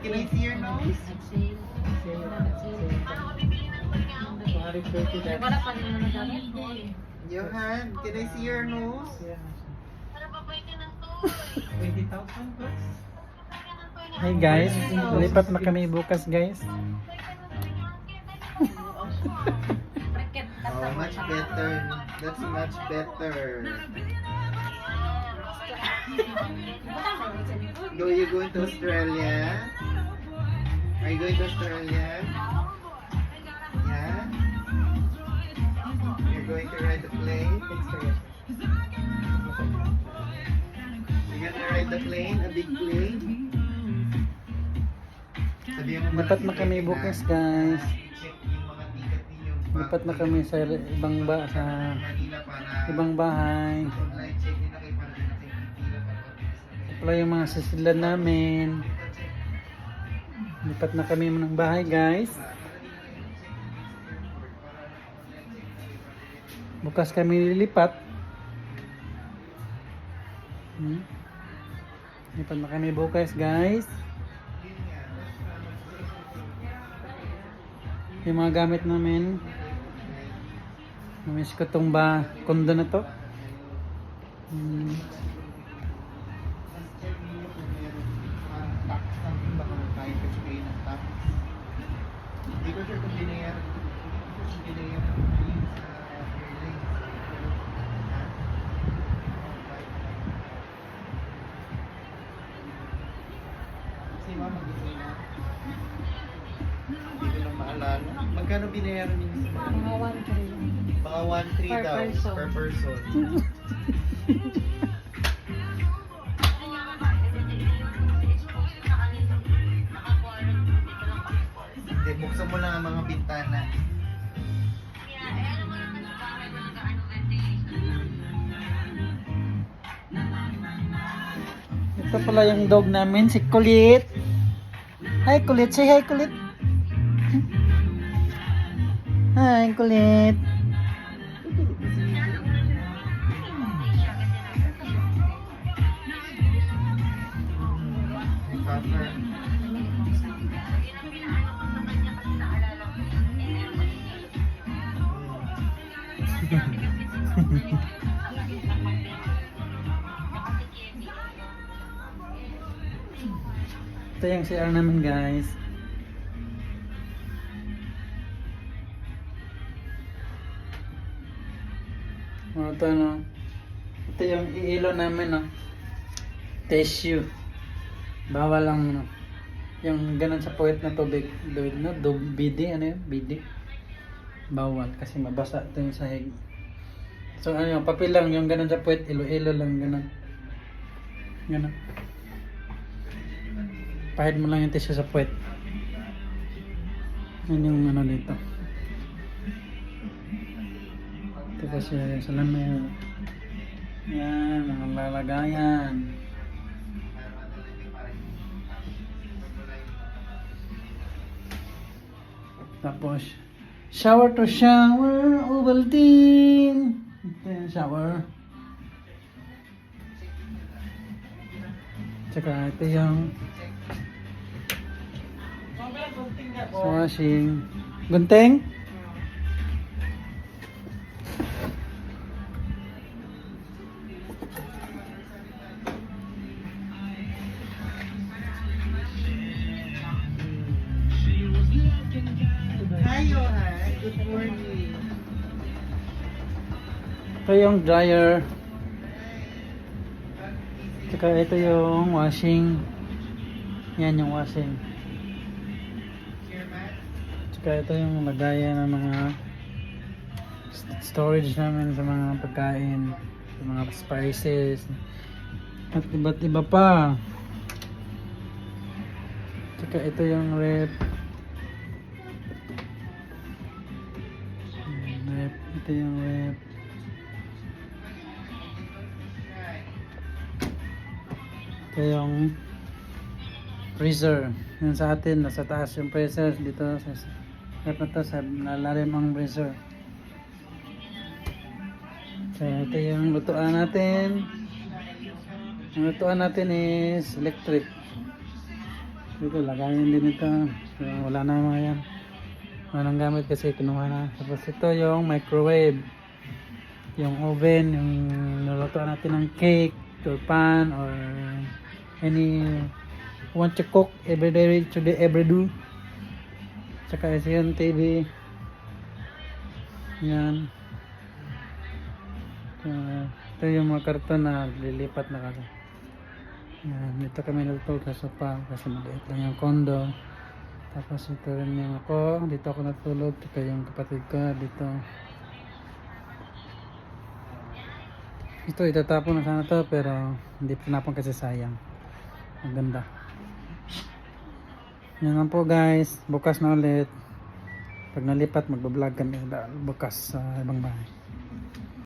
can I see your nose? Johan, can I see your nose? Hey guys, lipat na kami bukas guys. Oh, much better. That's much better. Are you going to Australia? Are you going to Australia? Yeah? You're going to ride the plane? You're gonna ride the plane? A big plane? Lipat na kami bukas guys. Lipat na kami sa ibang bahay. Ito pala yung mga sisilan namin. Lipat na kami ng bahay guys. Bukas kami lilipat. Lipat na kami bukas guys. Yung mga gamit namin. Namiss ko itong kondo na to. Hindi ko sure kung binayaran. Si Mama gising na. Hindi ko lang maalala. Magkano binayaran niyo? Mga 1-3. Mga 1-3 Per daw person. per person. Hindi, buksan mo lang ang mga bintana. Ito pala yung dog namin, si Kulit. Hi Kulit, say hi Kulit. Hi Kulit. Cover. Ito yung CR namin guys. Ito no. Ito yung iilo namin no. Tissue. Bawal lang no. Yung ganun sa puwet na tubig. No? BD, ano yun? BD. Bawal kasi mabasa ito yung sahig. So ano, papel lang yung ganun sa puwet. Ilo-ilo lang ganun. Ganun. Pahid mo lang yung tissue sa puwet. Yan yung ano dito. Ito kasi sa lamay. Yan, ang lalagayan. Tapos, shower to shower, Ovaltine. Ito yung shower. Tsaka ito yung sa washing. Gunting? Hi, Johan. Good morning. Ito yung dryer. Tsaka ito yung washing. Yan yung washing. Tsaka ito yung lagayan ng mga storage namin sa mga pagkain, sa mga spices. At iba't iba pa. Tsaka ito yung rep. Ito yung rep. Ito yung freezer. Yung sa atin, nasa taas yung freezer. Dito sa rep na to, sa nalalim ang freezer. Kaya ito yung lutuan natin. Ang lutuan natin is electric. Dito, lagayan din ito. So, wala na mga yan. Wala nang gamit kasi kinuha na. Tapos ito yung microwave. Yung oven, yung nulutuan natin ng cake, or pan, or any want to cook every day, today, every do. Tsaka ito yung TV. Yan. Ito yung mga karton na lilipat na kasi. Yan, dito kami natutulog sa sopa kasi maliit lang yung condo. Tapos ito rin yung ako, dito ako natulog. Ito yung kapatid ko dito. Ito itatapon na sana to pero hindi pinapon kasi sayang. Maganda. Yan lang po guys. Bukas na ulit. Pag nalipat magbablog kami bukas sa ibang bahay.